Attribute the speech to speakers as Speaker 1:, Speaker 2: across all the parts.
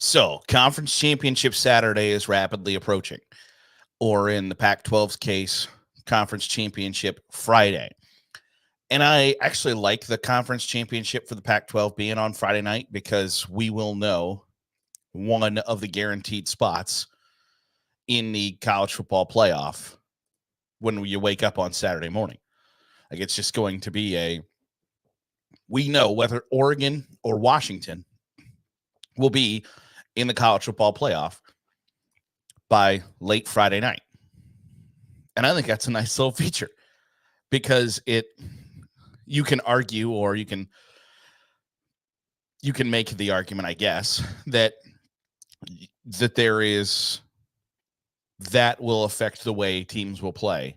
Speaker 1: So, conference championship Saturday is rapidly approaching, or in the Pac 12's case, conference championship Friday. And I actually like the conference championship for the Pac 12 being on Friday night because we will know one of the guaranteed spots in the college football playoff when you wake up on Saturday morning. Like, it's just going to be we know whether Oregon or Washington will be in the college football playoff by late Friday night. And I think that's a nice little feature because you can argue, or you can make the argument, I guess, that will affect the way teams will play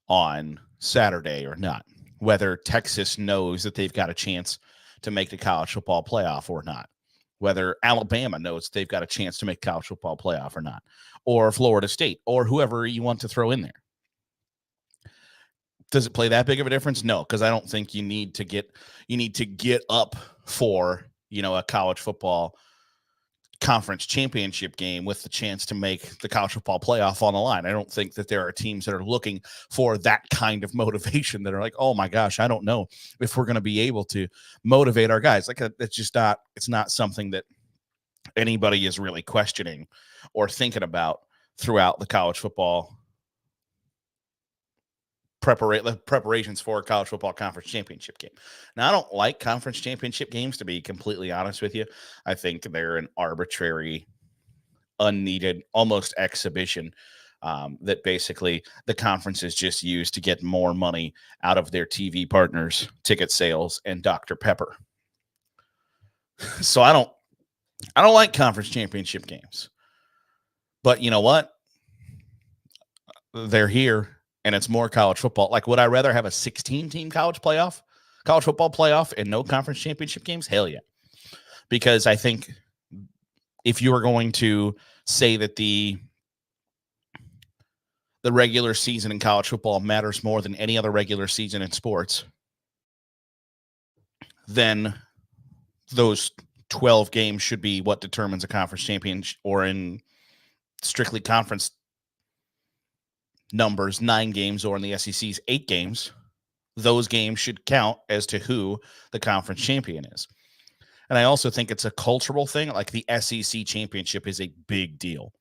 Speaker 1: on Saturday or not, whether Texas knows that they've got a chance to make the college football playoff or not, whether Alabama knows they've got a chance to make college football playoff or not, or Florida State, or whoever you want to throw in there. Does it play that big of a difference? No, because I don't think you need to get up for, a college football conference championship game with the chance to make the college football playoff on the line. I don't think that there are teams that are looking for that kind of motivation, that are like, oh my gosh, I don't know if we're going to be able to motivate our guys. Like, it's not something that anybody is really questioning or thinking about throughout the college football preparations for a college football conference championship game. Now, I don't like conference championship games, to be completely honest with you. I think they're an arbitrary, unneeded, almost exhibition that basically the conference is just used to get more money out of their TV partners, ticket sales, and Dr. Pepper. So I don't like conference championship games. But you know what? They're here. And it's more college football. Like, would I rather have a 16-team college football playoff, and no conference championship games? Hell yeah. Because I think if you were going to say that the regular season in college football matters more than any other regular season in sports, then those 12 games should be what determines a conference championship, or in strictly conference numbers, 9 games, or in the SEC's 8 games, those games should count as to who the conference champion is. And I also think it's a cultural thing. Like, the SEC championship is a big deal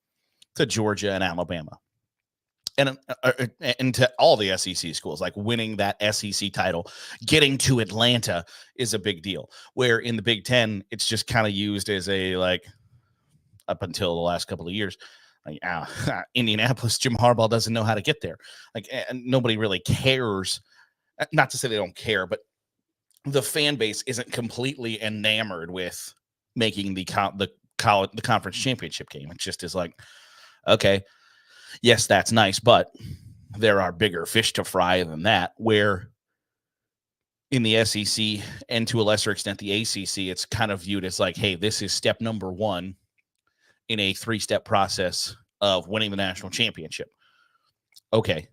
Speaker 1: to Georgia and Alabama, and to all the SEC schools. Like, winning that SEC title, getting to Atlanta, is a big deal. Where in the Big Ten, it's just kind of used as up until the last couple of years, Indianapolis, Jim Harbaugh doesn't know how to get there. And nobody really cares. Not to say they don't care, but the fan base isn't completely enamored with making the conference championship game. It just is like, okay, yes, that's nice, but there are bigger fish to fry than that. Where in the SEC, and to a lesser extent the ACC, it's kind of viewed as like, hey, this is step number 1 in a 3-step process of winning the national championship. Okay,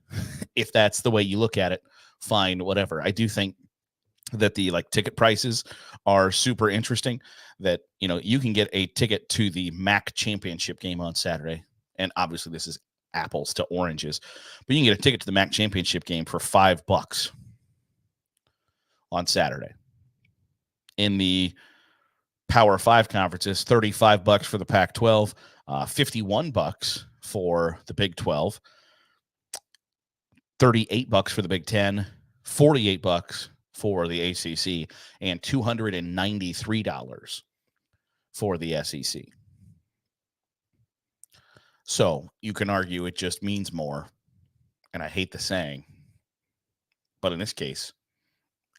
Speaker 1: if that's the way you look at it, fine, whatever. I do think that the ticket prices are super interesting, that you can get a ticket to the MAC championship game on Saturday, and obviously this is apples to oranges, but you can get a ticket to the MAC championship game for $5 on Saturday. In the Power 5 conferences, $35 for the Pac-12, $51 for the Big 12, $38 for the Big 10, $48 for the ACC, and $293 for the SEC. So you can argue it just means more, and I hate the saying, but in this case,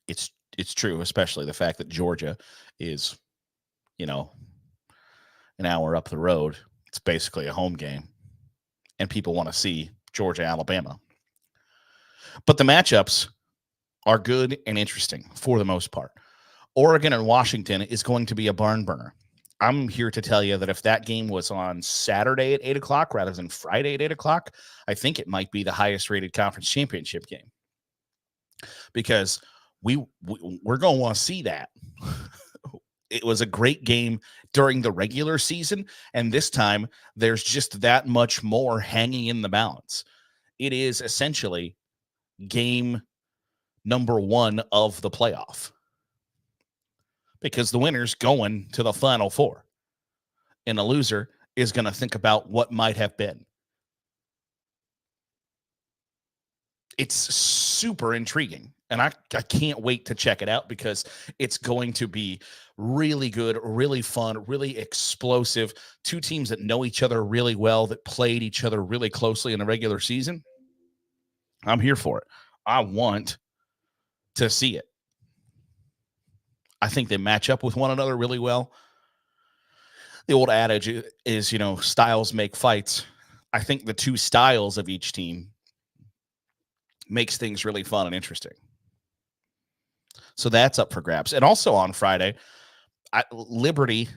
Speaker 1: it's true, especially the fact that Georgia is, an hour up the road. It's basically a home game, and people want to see Georgia, Alabama. But the matchups are good and interesting for the most part. Oregon and Washington is going to be a barn burner. I'm here to tell you that if that game was on Saturday at 8 o'clock rather than Friday at 8 o'clock, I think it might be the highest rated conference championship game, because we're going to want to see that. It was a great game during the regular season. And this time, there's just that much more hanging in the balance. It is essentially game number 1 of the playoff, because the winner's going to the Final Four, and the loser is going to think about what might have been. It's super intriguing, and I can't wait to check it out, because it's going to be really good, really fun, really explosive. Two teams that know each other really well, that played each other really closely in the regular season. I'm here for it. I want to see it. I think they match up with one another really well. The old adage is, styles make fights. I think the two styles of each team makes things really fun and interesting. So that's up for grabs. And also on Friday, Liberty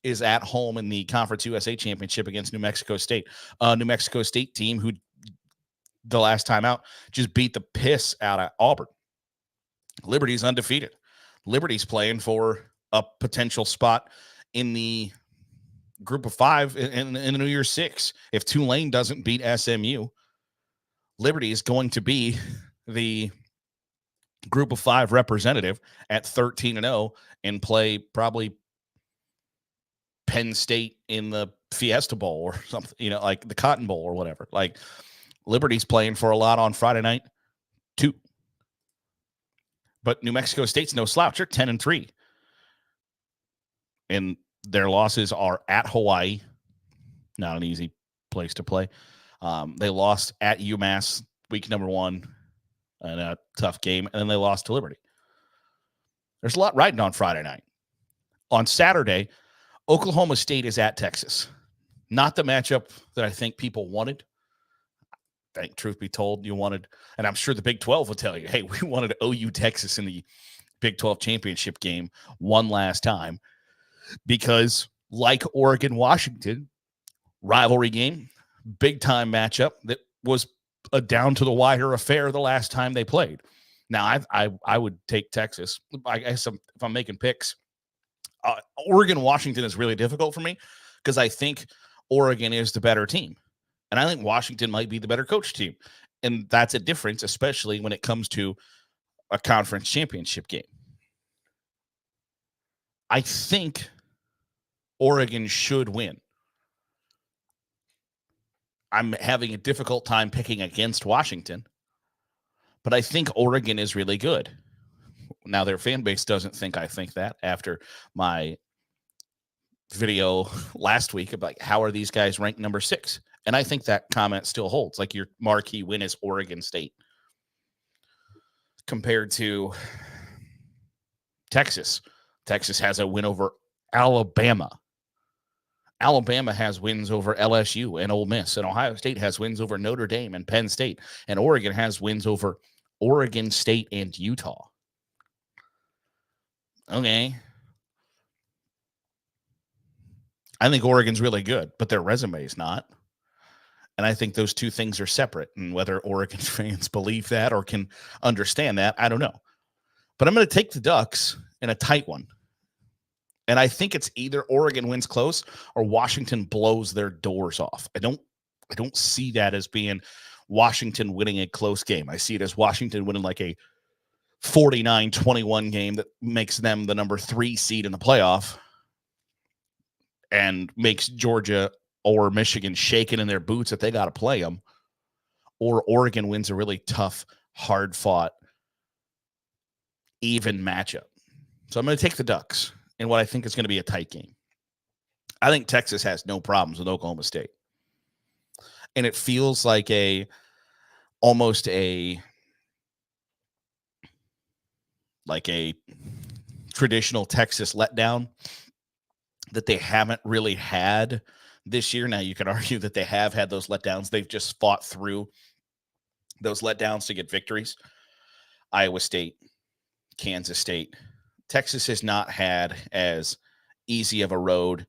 Speaker 1: is at home in the Conference USA Championship against New Mexico State. New Mexico State team who the last time out just beat the piss out of Auburn. Liberty's undefeated. Liberty's playing for a potential spot in the group of 5 in the New Year's 6. If Tulane doesn't beat SMU, Liberty is going to be the group of 5 representative at 13-0 and play probably Penn State in the Fiesta Bowl or something, like the Cotton Bowl or whatever. Like, Liberty's playing for a lot on Friday night too. But New Mexico State's no slouch. They're 10-3. And their losses are at Hawaii. Not an easy place to play. They lost at UMass week number 1 in a tough game, and then they lost to Liberty. There's a lot riding on Friday night. On Saturday, Oklahoma State is at Texas. Not the matchup that I think people wanted. I think, truth be told, you wanted, and I'm sure the Big 12 will tell you, hey, we wanted OU Texas in the Big 12 championship game one last time, because like Oregon Washington, rivalry game, big time matchup that was a down to the wire affair the last time they played. Now I would take Texas. I guess if I'm making picks, Oregon Washington is really difficult for me, because I think Oregon is the better team. And I think Washington might be the better coach team. And that's a difference, especially when it comes to a conference championship game. I think Oregon should win. I'm having a difficult time picking against Washington, but I think Oregon is really good. Now, their fan base doesn't think I think that, after my video last week about how are these guys ranked number 6. And I think that comment still holds. Like, your marquee win is Oregon State compared to Texas. Texas has a win over Alabama. Alabama has wins over LSU and Ole Miss, and Ohio State has wins over Notre Dame and Penn State, and Oregon has wins over Oregon State and Utah. Okay. I think Oregon's really good, but their resume is not. And I think those two things are separate. And whether Oregon fans believe that or can understand that, I don't know. But I'm going to take the Ducks in a tight one. And I think it's either Oregon wins close or Washington blows their doors off. I don't see that as being Washington winning a close game. I see it as Washington winning like a 49-21 game that makes them the number 3 seed in the playoff and makes Georgia or Michigan shaking in their boots that they got to play them. Or Oregon wins a really tough, hard-fought, even matchup. So I'm going to take the Ducks in what I think is going to be a tight game. I think Texas has no problems with Oklahoma State. And it feels like almost a traditional Texas letdown that they haven't really had this year. Now, you can argue that they have had those letdowns. They've just fought through those letdowns to get victories. Iowa State, Kansas State. Texas has not had as easy of a road.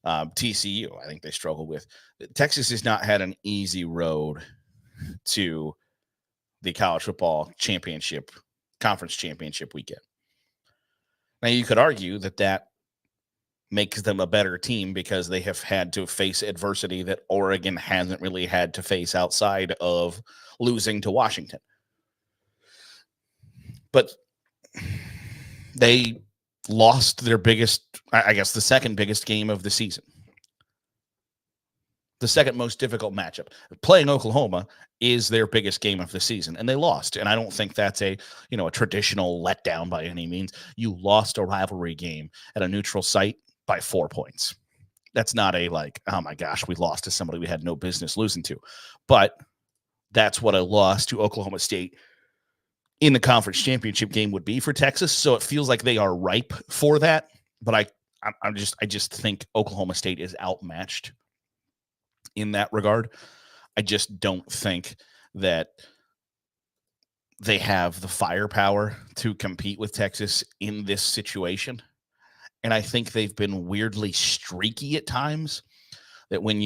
Speaker 1: TCU, I think they struggle with. Texas has not had an easy road to the college football championship, conference championship weekend. Now, you could argue that makes them a better team because they have had to face adversity that Oregon hasn't really had to face outside of losing to Washington. But they lost their biggest, I guess, the second biggest game of the season. The second most difficult matchup. Playing Oklahoma is their biggest game of the season, and they lost. And I don't think that's a traditional letdown by any means. You lost a rivalry game at a neutral site by 4 points. That's not a oh my gosh, we lost to somebody we had no business losing to. But that's what a loss to Oklahoma State in the conference championship game would be for Texas. So it feels like they are ripe for that. But I just think Oklahoma State is outmatched in that regard. I just don't think that they have the firepower to compete with Texas in this situation. And I think they've been weirdly streaky at times, that when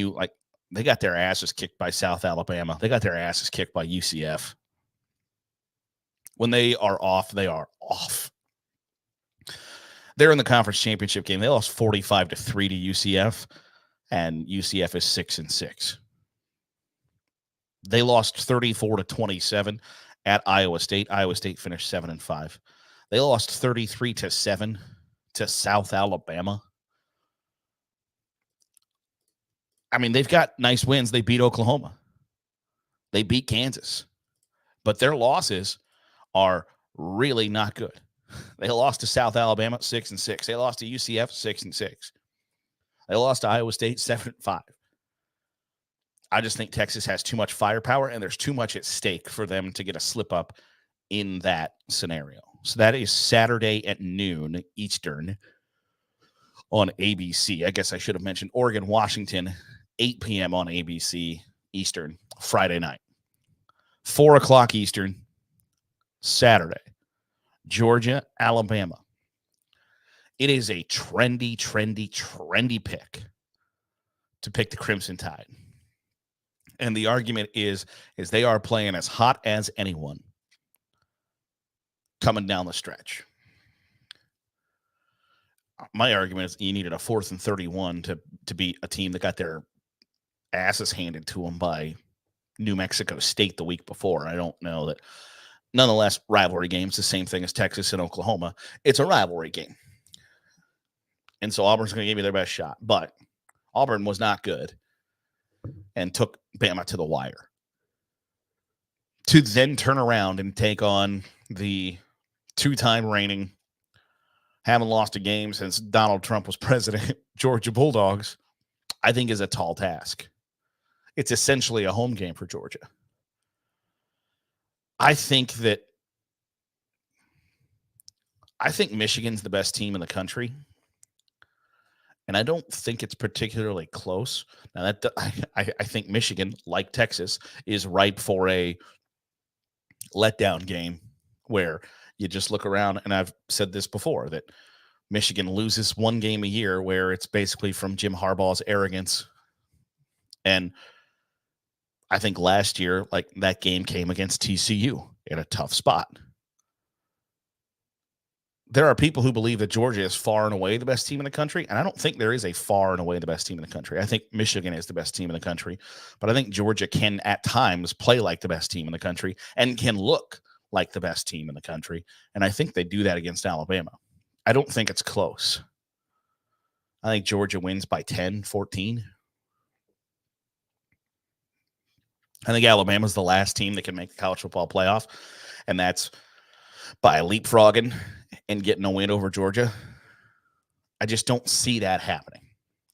Speaker 1: they got their asses kicked by South Alabama. They got their asses kicked by UCF. When they are off, they are off. They're in the conference championship game. They lost 45-3 to UCF, and UCF is 6-6. They lost 34-27 at Iowa State. Iowa State finished 7-5. They lost 33-7 to South Alabama. I mean, they've got nice wins. They beat Oklahoma. They beat Kansas. But their losses are really not good. They lost to South Alabama 6-6. They lost to UCF 6-6. They lost to Iowa State 7-5. I just think Texas has too much firepower, and there's too much at stake for them to get a slip up in that scenario. So that is Saturday at noon Eastern on ABC. I guess I should have mentioned Oregon, Washington, 8 p.m. on ABC Eastern, Friday night. 4 o'clock Eastern, Saturday, Georgia, Alabama. It is a trendy pick to pick the Crimson Tide. And the argument is they are playing as hot as anyone coming down the stretch. My argument is you needed a 4th and 31 to beat a team that got their asses handed to them by New Mexico State the week before. I don't know that. Nonetheless, rivalry games, the same thing as Texas and Oklahoma. It's a rivalry game. And so Auburn's going to give you their best shot. But Auburn was not good and took Bama to the wire. To then turn around and take on the 2-time reigning, haven't lost a game since Donald Trump was president, Georgia Bulldogs, I think is a tall task. It's essentially a home game for Georgia. I think Michigan's the best team in the country, and I don't think it's particularly close. Now, I think Michigan, like Texas, is ripe for a letdown game where you just look around, and I've said this before, that Michigan loses one game a year where it's basically from Jim Harbaugh's arrogance. And I think last year, that game came against TCU in a tough spot. There are people who believe that Georgia is far and away the best team in the country, and I don't think there is a far and away the best team in the country. I think Michigan is the best team in the country, but I think Georgia can at times play like the best team in the country and can look like the best team in the country, and I think they do that against Alabama. I don't think it's close. I think Georgia wins by 10, 14. I think Alabama's the last team that can make the college football playoff, and that's by leapfrogging and getting a win over Georgia. I just don't see that happening.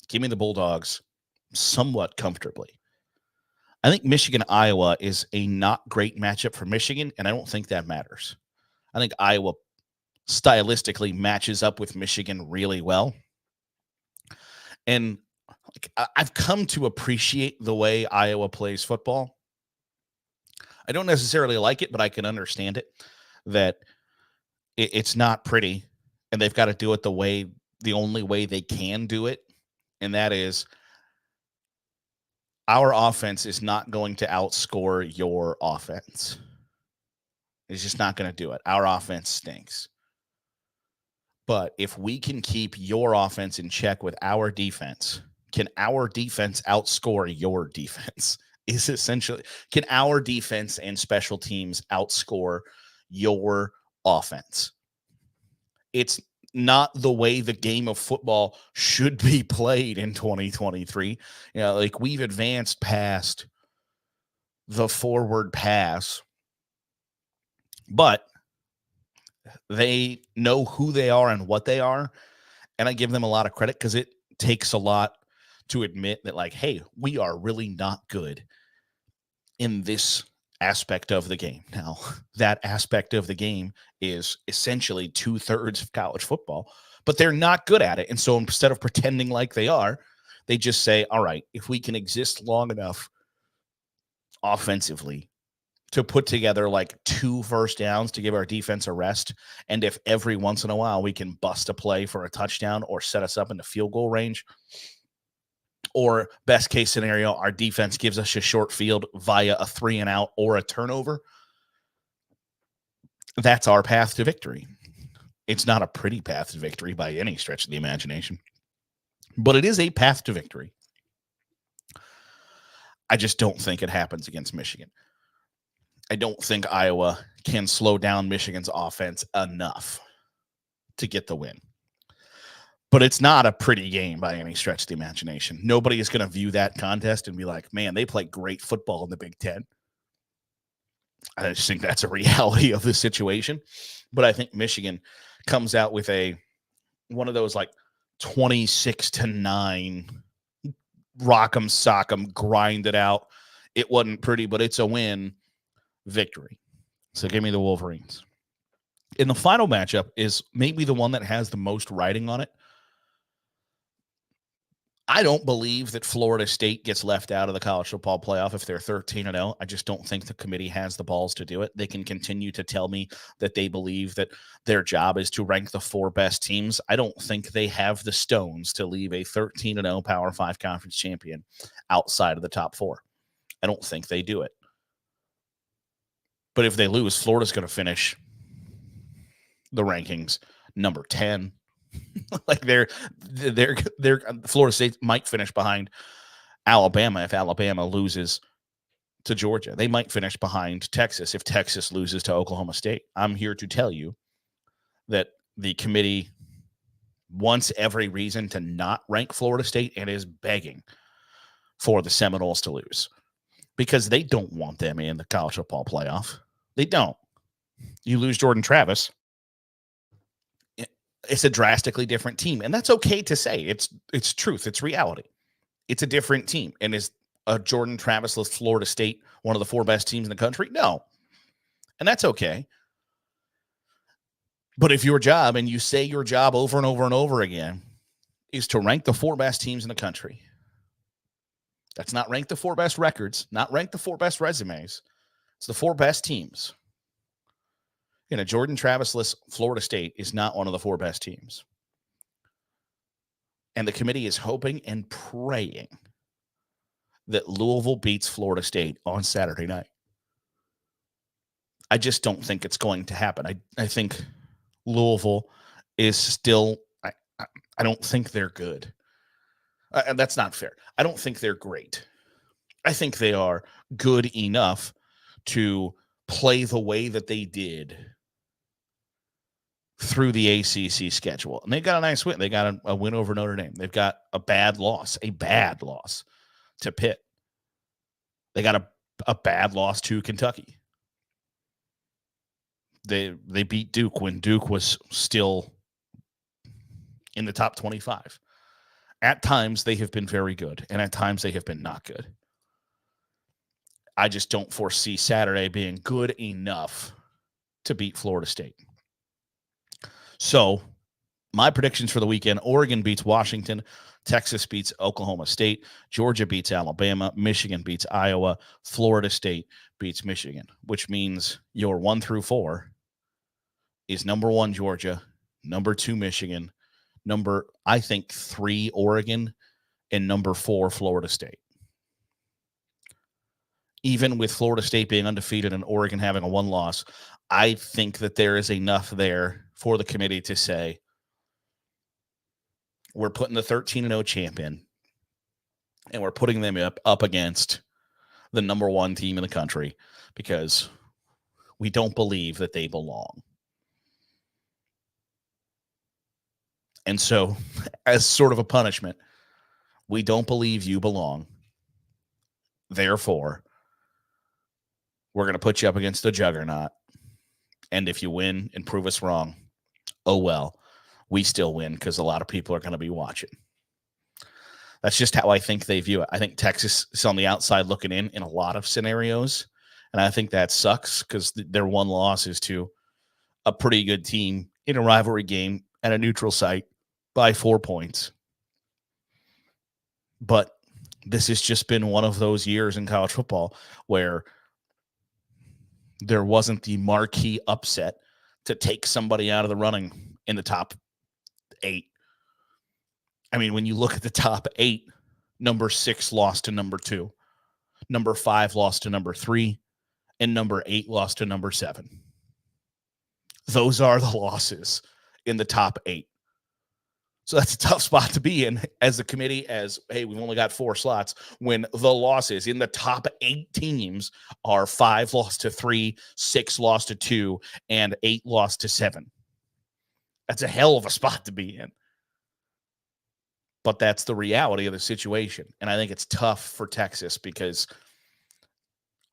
Speaker 1: Give me the Bulldogs somewhat comfortably. I think Michigan-Iowa is a not great matchup for Michigan, and I don't think that matters. I think Iowa stylistically matches up with Michigan really well. And I've come to appreciate the way Iowa plays football. I don't necessarily like it, but I can understand it, that it's not pretty, and they've got to do it the only way they can do it, and that is our offense is not going to outscore your offense. It's just not going to do it. Our offense stinks. But if we can keep your offense in check with our defense, can our defense outscore your defense? Is essentially, can our defense and special teams outscore your offense? It's not the way the game of football should be played in 2023. Like we've advanced past the forward pass, but they know who they are and what they are. And I give them a lot of credit because it takes a lot to admit that, like, hey, we are really not good in this aspect of the game. Now, that aspect of the game is essentially 2/3 of college football, but they're not good at it. And so instead of pretending like they are, they just say, all right, if we can exist long enough offensively to put together like 2 first downs to give our defense a rest, and if every once in a while we can bust a play for a touchdown or set us up into field goal range, or best case scenario, our defense gives us a short field via a 3-and-out or a turnover, that's our path to victory. It's not a pretty path to victory by any stretch of the imagination, but it is a path to victory. I just don't think it happens against Michigan. I don't think Iowa can slow down Michigan's offense enough to get the win. But it's not a pretty game by any stretch of the imagination. Nobody is going to view that contest and be like, man, they play great football in the Big Ten. I just think that's a reality of the situation. But I think Michigan comes out with one of those like 26-9 rock'em sock'em, grind it out. It wasn't pretty, but it's a win victory. So give me the Wolverines. And the final matchup is maybe the one that has the most writing on it. I don't believe that Florida State gets left out of the college football playoff if they're 13-0. I just don't think the committee has the balls to do it. They can continue to tell me that they believe that their job is to rank the 4 best teams. I don't think they have the stones to leave a 13-0 Power 5 conference champion outside of the top 4. I don't think they do it. But if they lose, Florida's going to finish the rankings number 10. Like they're Florida State might finish behind Alabama if Alabama loses to Georgia. They might finish behind Texas if Texas loses to Oklahoma State. I'm here to tell you that the committee wants every reason to not rank Florida State and is begging for the Seminoles to lose because they don't want them in the college football playoff. They don't. You lose Jordan Travis, it's a drastically different team. And that's okay to say. It's truth. It's reality. It's a different team. And is a Jordan Travis-less Florida State one of the 4 best teams in the country? No. And that's okay. But if your job, and you say your job over and over and over again, is to rank the 4 best teams in the country, that's not rank the 4 best records, not rank the 4 best resumes. It's the 4 best teams. A Jordan Travis-less Florida State is not one of the 4 best teams. And the committee is hoping and praying that Louisville beats Florida State on Saturday night. I just don't think it's going to happen. I think Louisville is still, I don't think they're good. And that's not fair. I don't think they're great. I think they are good enough to play the way that they did through the ACC schedule. And they got a nice win. They got a win over Notre Dame. They've got a bad loss to Pitt. They got a bad loss to Kentucky. They beat Duke when Duke was still in the top 25. At times, they have been very good, and at times they have been not good. I just don't foresee Saturday being good enough to beat Florida State. So my predictions for the weekend: Oregon beats Washington, Texas beats Oklahoma State, Georgia beats Alabama, Michigan beats Iowa, Florida State beats Michigan, which means your 1 through 4 is number 1 Georgia, number 2 Michigan, number, I think, 3 Oregon, and number 4 Florida State. Even with Florida State being undefeated and Oregon having a 1 loss, I think that there is enough there for the committee to say, we're putting the 13-0 champ in, and we're putting them up against the number one team in the country because we don't believe that they belong. And so, as sort of a punishment, we don't believe you belong. Therefore, we're going to put you up against a juggernaut. And if you win and prove us wrong, oh well, we still win because a lot of people are going to be watching. That's just how I think they view it. I think Texas is on the outside looking in a lot of scenarios. And I think that sucks because their one loss is to a pretty good team in a rivalry game at a neutral site by 4 points. But this has just been one of those years in college football where there wasn't the marquee upset to take somebody out of the running in the top 8. I mean, when you look at the top 8, number 6 lost to number 2, number 5 lost to number 3, and number 8 lost to number 7. Those are the losses in the top 8. So that's a tough spot to be in as the committee, as, hey, we've only got 4 slots, when the losses in the top 8 teams are 5 lost to 3, 6 lost to 2, and 8 lost to 7. That's a hell of a spot to be in. But that's the reality of the situation. And I think it's tough for Texas because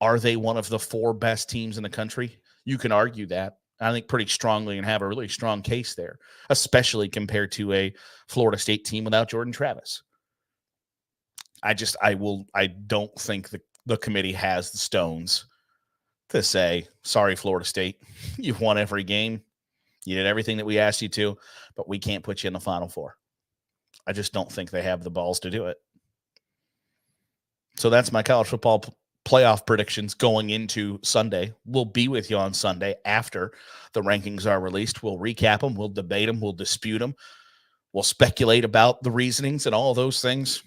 Speaker 1: are they one of the 4 best teams in the country? You can argue that. I think pretty strongly and have a really strong case there, especially compared to a Florida State team without Jordan Travis. I don't think the committee has the stones to say, sorry, Florida State, you've won every game. You did everything that we asked you to, but we can't put you in the Final Four. I just don't think they have the balls to do it. So that's my college football playoff predictions going into Sunday. We'll be with you on Sunday after the rankings are released. We'll recap them. We'll debate them. We'll dispute them. We'll speculate about the reasonings and all those things.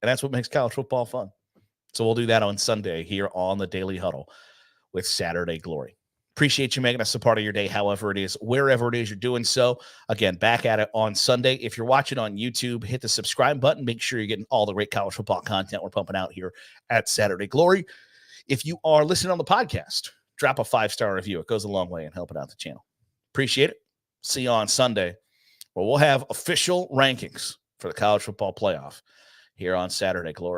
Speaker 1: And that's what makes college football fun. So we'll do that on Sunday here on the Daily Huddle with Saturday Glory. Appreciate you making us a part of your day, however it is, wherever it is you're doing so. Again, back at it on Sunday. If you're watching on YouTube, hit the subscribe button. Make sure you're getting all the great college football content we're pumping out here at Saturday Glory. If you are listening on the podcast, drop a 5-star review. It goes a long way in helping out the channel. Appreciate it. See you on Sunday, where we'll have official rankings for the college football playoff here on Saturday Glory.